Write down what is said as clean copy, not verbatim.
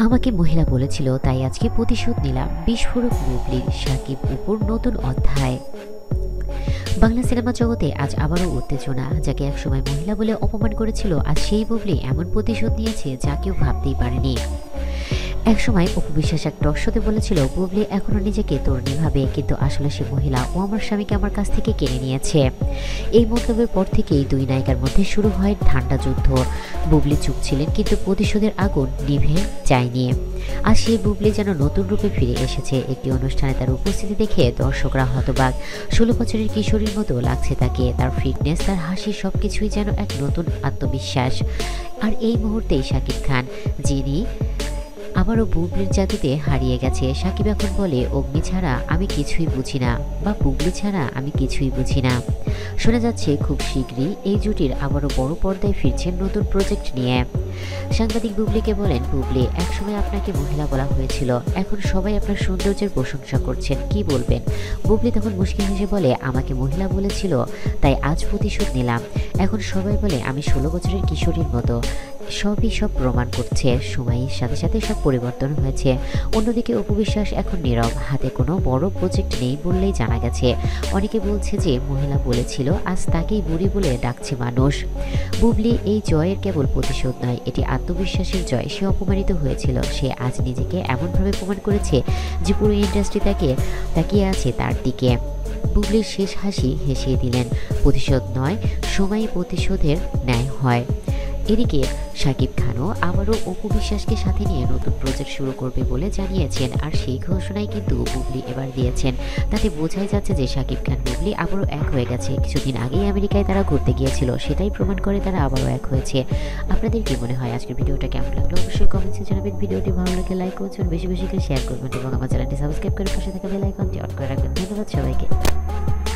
আমাকে মহিলা বলেছিল, তাই আজকে প্রতিশোধ নিলাম। বিস্ফোরক বুবলির শাকিব উপর নতুন অধ্যায়। বাংলা সিনেমা জগতে আজ আবারও উত্তেজনা। যাকে একসময় মহিলা বলে অপমান করেছিল, আজ সেই বুবলি এমন প্রতিশোধ নিয়েছে যা কেউ ভাবতেই পারেনি। একসময় অপু বিশ্বাস এক টক শোতে বলেছিল, বুবলি এখনো নিজেকে তরুণী ভাবে, কিন্তু আসলে সে মহিলা। ও আমার স্বামীকে আমার কাছ থেকে কেড়ে নিয়েছে। এই মন্তব্যের পর থেকেই দুই নায়িকার মধ্যে শুরু হয় ঠান্ডা যুদ্ধ। বুবলি চুপ ছিলেন, কিন্তু প্রতিশোধের আগুন নিভে যায়নি। আর সেই বুবলি যেন নতুন রূপে ফিরে এসেছে। একটি অনুষ্ঠানে তার উপস্থিতি দেখে দর্শকরা হতবাক। 16 বছরের কিশোরীর মতো লাগছে তাকে। তার ফিটনেস, তার হাসি, সবকিছুই যেন এক নতুন আত্মবিশ্বাস। আর এই মুহূর্তেই শাকিব খান, যিনি আবারও বুবলির জাতিতে হারিয়ে গেছে। শাকিব এখন বলে, অগ্নি ছাড়া আমি কিছুই বুঝি না, বা বুবলি ছাড়া আমি কিছুই বুঝি না। শোনা যাচ্ছে খুব শীঘ্রই এই জুটির আবারও বড় পর্দায় ফিরছেন নতুন প্রজেক্ট নিয়ে। সাংবাদিক বুবলিকে বলেন, বুবলি, একসময় আপনাকে মহিলা বলা হয়েছিল, এখন সবাই আপনার সৌন্দর্যের প্রশংসা করছেন, কি বলবেন? বুবলি তখন মুশকি হেসে বলে, আমাকে মহিলা বলেছিল, তাই আজ প্রতিশোধ নিলাম। এখন সবাই বলে আমি 16 বছরের কিশোরীর মতো। সব প্রমাণ করছে সময়ের সাথে সাথে সব পরিবর্তন হয়েছে। অন্যদিকে অপু বিশ্বাস এখন নীরব। হাতে কোনো বড় প্রজেক্ট নেই বললেই জানা গেছে। অনেকে বলছে যে মহিলা বলেছিল, আজ তাকেই বুড়ি বলে ডাকছে মানুষ। বুবলি এই জয়ের কেবল প্রতিশোধ নয়, এটি আত্মবিশ্বাসের জয়। সে অপমানিত হয়েছিল, সে আজ নিজেকে এমনভাবে প্রমাণ করেছে যে পুরো ইন্ডাস্ট্রি তাকিয়ে আছে তার দিকে। বুবলির শেষ হাসি হেসিয়ে দিলেন। প্রতিশোধ নয়, সময় প্রতিশোধের ন্যায় হয়। এদিকে শাকিব খানও আবারও অপু বিশ্বাসকে সাথে নিয়ে নতুন প্রজেক্ট শুরু করবে বলে জানিয়েছেন। আর সেই ঘোষণাই কিন্তু বুবলি এবার দিয়েছেন। তাতে বোঝাই যাচ্ছে যে শাকিব খান বুবলি আবারও এক হয়ে গেছে। কিছুদিন আগেই আমেরিকায় তারা ঘুরতে গিয়েছিল, সেটাই প্রমাণ করে তারা আবারও এক হয়েছে। আপনাদের কি মনে হয় আজকের ভিডিওটা কেমন লাগলো? অবশ্যই কমেন্টসে জানাবেন। ভিডিওটি ভালো লাগলে লাইক করবেন, বেশি বেশি করে শেয়ার করবেন এবং আমার চ্যানেলটি সাবস্ক্রাইব করে পাশে থাকা বেল আইকনটি অন করে রাখবেন। ধন্যবাদ সবাইকে।